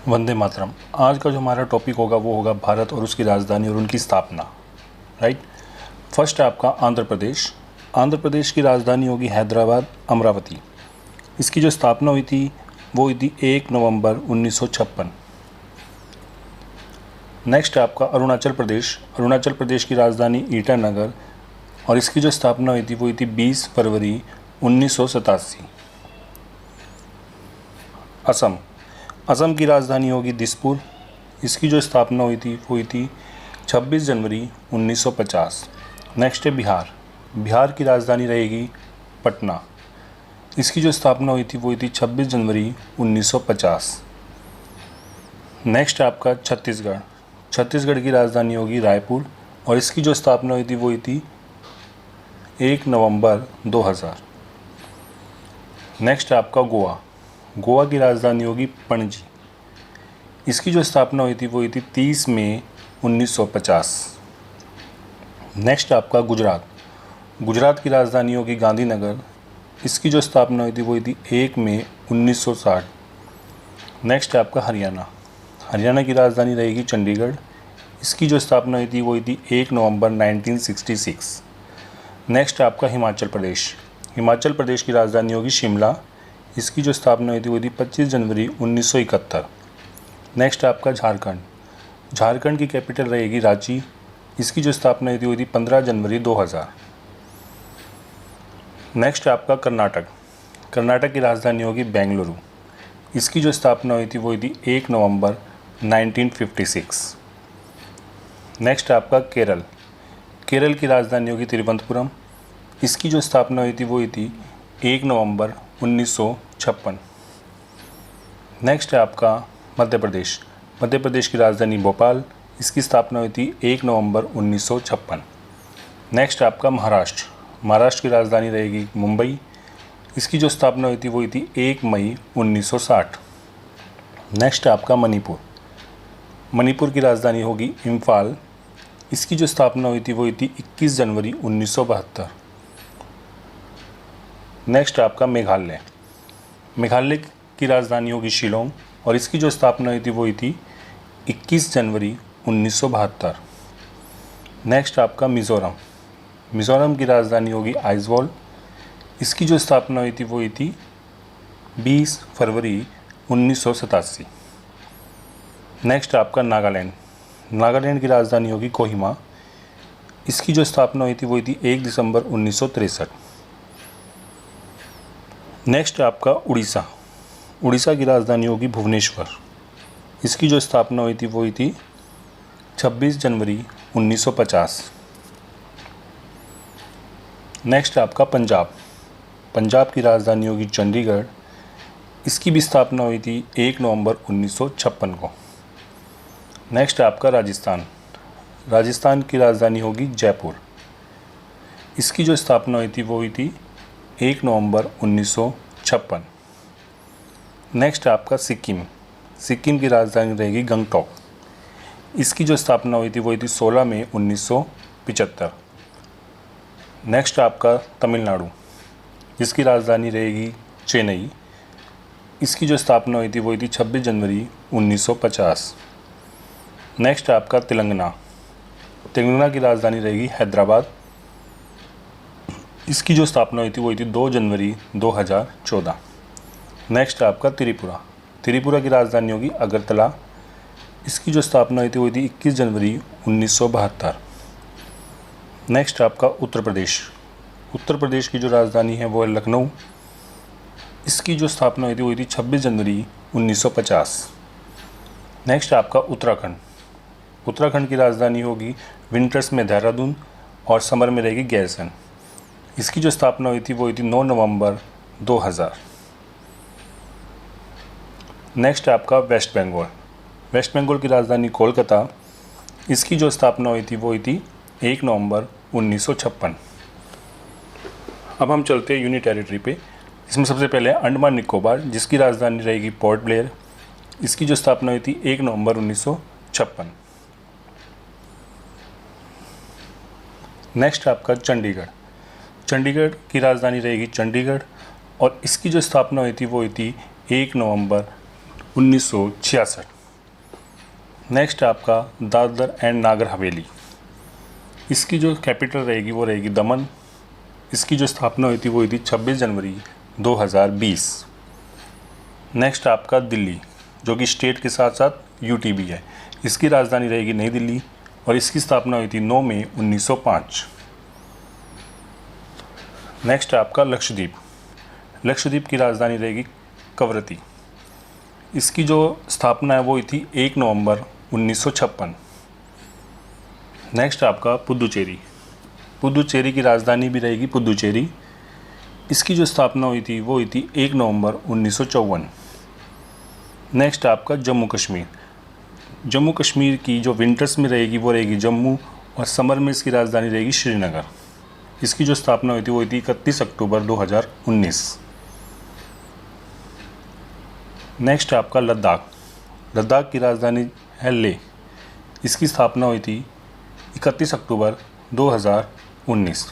वंदे मातरम। आज का जो हमारा टॉपिक होगा वो होगा भारत और उसकी राजधानी और उनकी स्थापना। राइट। फर्स्ट है आपका आंध्र प्रदेश। आंध्र प्रदेश की राजधानी होगी हैदराबाद, अमरावती। इसकी जो स्थापना हुई थी वो हुई थी 1 नवंबर 1956। नेक्स्ट है आपका अरुणाचल प्रदेश। अरुणाचल प्रदेश की राजधानी ईटानगर और इसकी जो स्थापना हुई थी वो हुई थी 20 फरवरी 1987। असम। असम की राजधानी होगी दिसपुर। इसकी जो स्थापना हुई थी 26 जनवरी 1950। नेक्स्ट है बिहार। बिहार की राजधानी रहेगी पटना। इसकी जो स्थापना हुई थी 26 जनवरी 1950। नेक्स्ट है आपका छत्तीसगढ़। छत्तीसगढ़ की राजधानी होगी रायपुर और इसकी जो स्थापना हुई थी 1 नवंबर 2000। नेक्स्ट है आपका गोवा। गोवा की राजधानी होगी पणजी। इसकी जो स्थापना हुई थी 30 मई 1950। नेक्स्ट आपका गुजरात। गुजरात की राजधानी होगी गांधीनगर। इसकी जो स्थापना हुई थी 1 मई 1960। नेक्स्ट है आपका हरियाणा। हरियाणा की राजधानी रहेगी चंडीगढ़। इसकी जो स्थापना हुई थी 1 नवंबर 1966। नेक्स्ट है आपका हिमाचल प्रदेश। हिमाचल प्रदेश की राजधानी होगी शिमला। इसकी जो स्थापना हुई थी 25 जनवरी 1971। नेक्स्ट है आपका झारखंड। झारखंड की कैपिटल रहेगी रांची। इसकी जो स्थापना हुई थी 15 जनवरी 2000। नेक्स्ट है आपका कर्नाटक। कर्नाटक की राजधानी होगी बेंगलुरु। इसकी जो स्थापना हुई थी 1 नवंबर 1956। नेक्स्ट है आपका केरल। केरल की राजधानी होगी तिरुवनंतपुरम। इसकी जो स्थापना हुई थी 1 नवंबर 1956। नेक्स्ट है आपका मध्य प्रदेश। मध्य प्रदेश की राजधानी भोपाल। इसकी स्थापना हुई थी 1 नवंबर 1956। नेक्स्ट है आपका महाराष्ट्र। महाराष्ट्र की राजधानी रहेगी मुंबई। इसकी जो स्थापना हुई थी 1 मई 1960। नेक्स्ट है आपका मणिपुर। मणिपुर की राजधानी होगी इम्फाल। इसकी जो स्थापना हुई थी 21 जनवरी 1972। नेक्स्ट है आपका मेघालय। मेघालय की राजधानी होगी शिलोंग और इसकी जो स्थापना हुई थी 21 जनवरी 1972। नेक्स्ट आपका मिज़ोरम। मिज़ोरम की राजधानी होगी आइजवाल। इसकी जो स्थापना हुई थी 20 फरवरी 1987। नेक्स्ट आपका नागालैंड। नागालैंड की राजधानी होगी कोहिमा। इसकी जो स्थापना हुई थी 1 दिसंबर 1963। नेक्स्ट आपका उड़ीसा। उड़ीसा की राजधानी होगी भुवनेश्वर। इसकी जो स्थापना हुई थी 26 जनवरी 1950। नेक्स्ट आपका पंजाब। पंजाब की राजधानी होगी चंडीगढ़। इसकी भी स्थापना हुई थी 1 नवंबर 1956 को। नेक्स्ट आपका राजस्थान। राजस्थान की राजधानी होगी जयपुर। इसकी जो स्थापना हुई थी 1 नवंबर 1956। नेक्स्ट आपका सिक्किम। सिक्किम की राजधानी रहेगी गंगटोक। इसकी जो स्थापना हुई थी 16 मई 1975। नेक्स्ट आपका तमिलनाडु, जिसकी राजधानी रहेगी चेन्नई। इसकी जो स्थापना हुई थी 26 जनवरी 1950। नेक्स्ट आपका तेलंगाना। तेलंगाना की राजधानी रहेगी हैदराबाद। इसकी जो स्थापना हुई थी 2 जनवरी 2014। नेक्स्ट आपका त्रिपुरा। त्रिपुरा की राजधानी होगी अगरतला। इसकी जो स्थापना हुई थी 21 जनवरी 1972। नेक्स्ट आपका उत्तर प्रदेश। उत्तर प्रदेश की जो राजधानी है वो है लखनऊ। इसकी जो स्थापना हुई थी 26 जनवरी 1950। नेक्स्ट आपका उत्तराखंड। उत्तराखंड की राजधानी होगी विंटर्स में देहरादून और समर में रहेगी गैरसन। इसकी जो स्थापना हुई थी 9 नवंबर 2000। नेक्स्ट आपका वेस्ट बंगाल। वेस्ट बंगाल की राजधानी कोलकाता। इसकी जो स्थापना हुई थी 1 नवंबर 1956। अब हम चलते हैं यूनियन टेरिटरी पे। इसमें सबसे पहले अंडमान निकोबार, जिसकी राजधानी रहेगी पोर्ट ब्लेयर। इसकी जो स्थापना हुई थी 1 नवंबर 1956। नेक्स्ट आपका चंडीगढ़। चंडीगढ़ की राजधानी रहेगी चंडीगढ़ और इसकी जो स्थापना हुई थी 1 नवंबर 1966। नेक्स्ट है आपका दादर एंड नागर हवेली। इसकी जो कैपिटल रहेगी वो रहेगी दमन। इसकी जो स्थापना हुई थी वो हुई थी 26 जनवरी 2020। नेक्स्ट आपका दिल्ली, जो कि स्टेट के साथ साथ यूटी भी है। इसकी राजधानी रहेगी नई दिल्ली और इसकी स्थापना हुई थी 9 मई 1905। नेक्स्ट है आपका लक्षद्वीप। लक्षद्वीप की राजधानी रहेगी कवरत्ती। इसकी जो स्थापना है वो हुई थी 1 नवंबर 1956। नेक्स्ट आपका पुदुचेरी। पुदुचेरी की राजधानी भी रहेगी पुदुचेरी। इसकी जो स्थापना हुई थी वो हुई थी 1 नवंबर 1954। नेक्स्ट आपका जम्मू कश्मीर। जम्मू कश्मीर की जो विंटर्स में रहेगी वो रहेगी जम्मू और समर में इसकी राजधानी रहेगी श्रीनगर। इसकी जो स्थापना हुई थी वो हुई थी 31 अक्टूबर 2019। नेक्स्ट आपका लद्दाख। लद्दाख की राजधानी है लेह। इसकी स्थापना हुई थी 31 अक्टूबर 2019।